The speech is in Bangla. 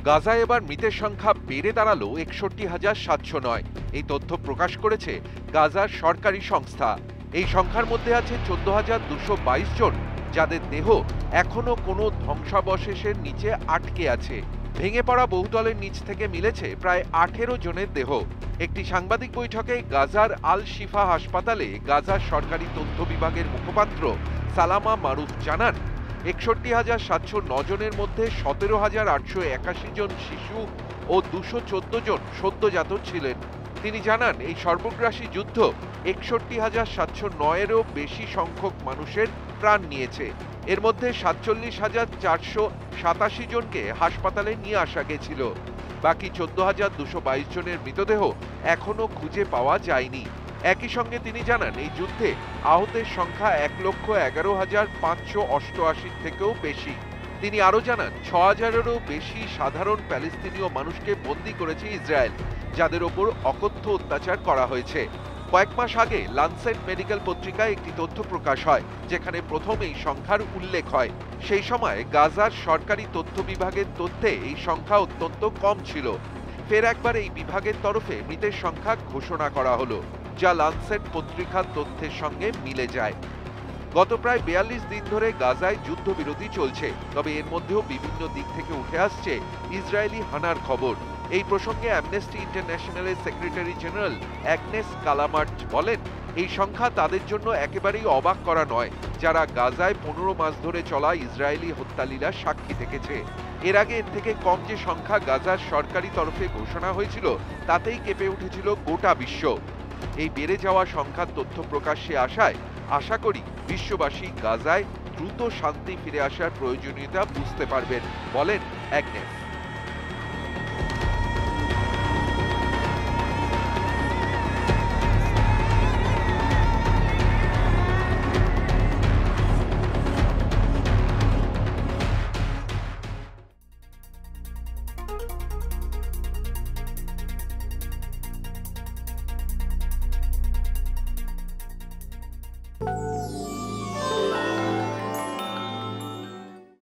গাজায় এবার মৃতের সংখ্যা বেড়ে দাঁড়ালো ৬১,৭০৯। এই তথ্য প্রকাশ করেছে গাজার সরকারি সংস্থা। এই সংখ্যার মধ্যে আছে ১৪,২২২ জন যাদের দেহ এখনো কোনো ধ্বংসাবশেষের নিচে আটকে আছে। ভেঙে পড়া বহুতলের নিচ থেকে মিলেছে প্রায় ১৮ জনের দেহ। একটি সাংবাদিক বৈঠকে গাজার আল শিফা হাসপাতালে গাজার সরকারি তথ্য বিভাগের মুখপাত্র সালামা মারুফ জানান, ৬১,৭০৯ জনের মধ্যে ১৭,৮৮১ জন শিশু ও ২১৪ জন সদ্যজাত ছিলেন। তিনি জানান, এই সর্বগ্রাসী যুদ্ধ ৬১,৭০৯-এরও বেশি সংখ্যক মানুষের প্রাণ নিয়েছে। এর মধ্যে ৪৭,৪৮৭ জনকে হাসপাতালে নিয়ে আসা গেছিল। বাকি ১৪,২২২ জনের মৃতদেহ এখনো খুঁজে পাওয়া যায়নি। একই সঙ্গে তিনি জানান, এই যুদ্ধে আহতের সংখ্যা ১,১১,৫৮৮ থেকেও বেশি। তিনি আরও জানান, ৬,০০০-এরও বেশি সাধারণ প্যালেস্তিনীয় মানুষকে বন্দী করেছে ইসরায়েল, যাদের ওপর অকথ্য অত্যাচার করা হয়েছে। কয়েক মাস আগে লানসেট মেডিকেল পত্রিকায় একটি তথ্য প্রকাশ হয়, যেখানে প্রথম এই সংখ্যার উল্লেখ হয়। সেই সময় গাজার সরকারি তথ্য বিভাগের তথ্যে এই সংখ্যা অত্যন্ত কম ছিল। ফের একবার এই বিভাগের তরফে মৃতের সংখ্যা ঘোষণা করা হলো, যা লানসেট পত্রিকার তথ্যের সঙ্গে মিলে যায়। গত প্রায় ৪২ দিন ধরে গাজায় যুদ্ধবিরতি চলছে, তবে এর মধ্যেও বিভিন্ন দিক থেকে উঠে আসছে ইসরায়েলি হানার খবর। এই প্রসঙ্গে অ্যামনেস্টি ইন্টারন্যাশনালের সেক্রেটারি জেনারেল অ্যাগনেস কালামার্ট বলেন, এই সংখ্যা তাদের জন্য একেবারেই অবাক করা নয়, যারা গাজায় ১৫ মাস ধরে চলা ইসরায়েলি হত্যালীলার সাক্ষী থেকেছে। এর আগে এর থেকে কম যে সংখ্যা গাজার সরকারি তরফে ঘোষণা হয়েছিল, তাতেই কেঁপে উঠেছিল গোটা বিশ্ব। এই বেড়ে যাওয়া সংখ্যার তথ্য প্রকাশ্যে আসায় আশা করি বিশ্ববাসী গাজায় দ্রুত শান্তি ফিরে আসার প্রয়োজনীয়তা বুঝতে পারবেন, বলেন অ্যাগনেস।